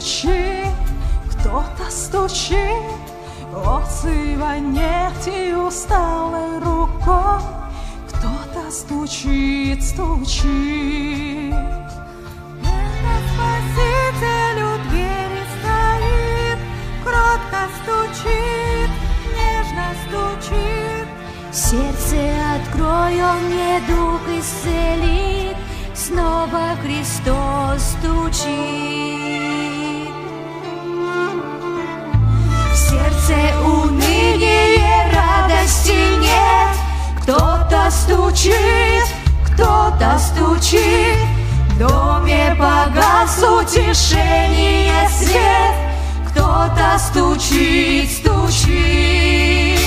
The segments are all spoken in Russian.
стучит, кто-то стучит, отзывает и усталой рукой. Кто-то стучит, стучит. Это Спаситель у двери стоит, кротко стучит, нежно стучит. Сердце открой, он недуг исцелит, снова Христос стучит. В сердце уныние, радости нет. Кто-то стучит, кто-то стучит. В доме погас утешение свет. Кто-то стучит, стучит.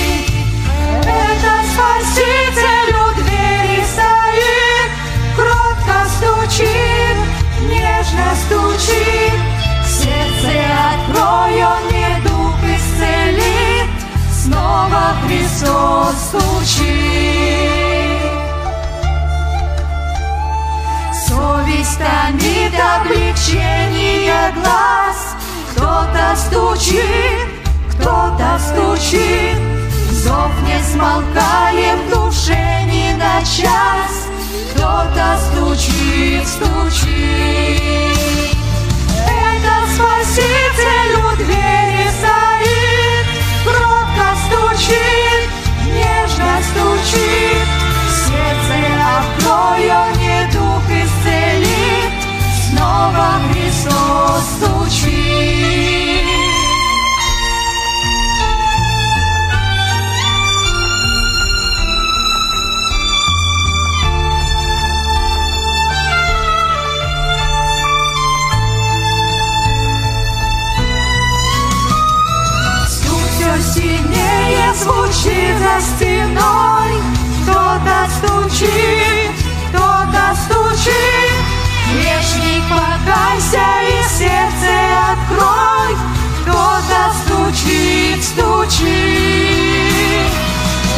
Это Спаситель у двери стоит, кротко стучит, нежно стучит. Сердце открой, он недуг исцелит, снова Христос стучит. Совесть томит облегчение глаз. Кто-то стучит, кто-то стучит. Зов не смолкает в душе ни на час. Кто-то стучит, стучит. Это Спаситель у двери стоит, кротко стучит, нежно стучит. Сердце открой, он недуг исцелит, снова Христос стучит. Сильнее звучит за стеной. Кто-то стучит, кто-то стучит. Грешник, покайся и сердце открой. Кто-то стучит, стучит.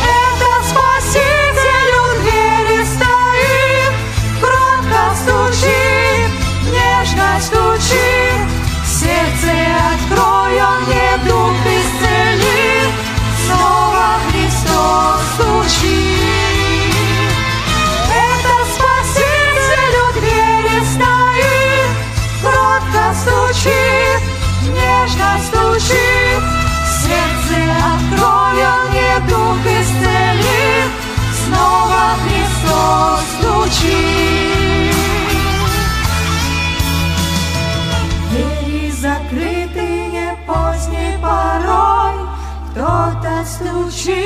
Это Спаситель у двери стоит, кротко стучит, нежно стучит. Сердце открой, он недуг исцелит, снова Христос стучит. Это Спаситель у двери стоит, кротко стучит, нежно стучит. Сердце открой, он недуг исцелит, снова Христос стучит. Двери закрытые поздней порой, кто-то стучит.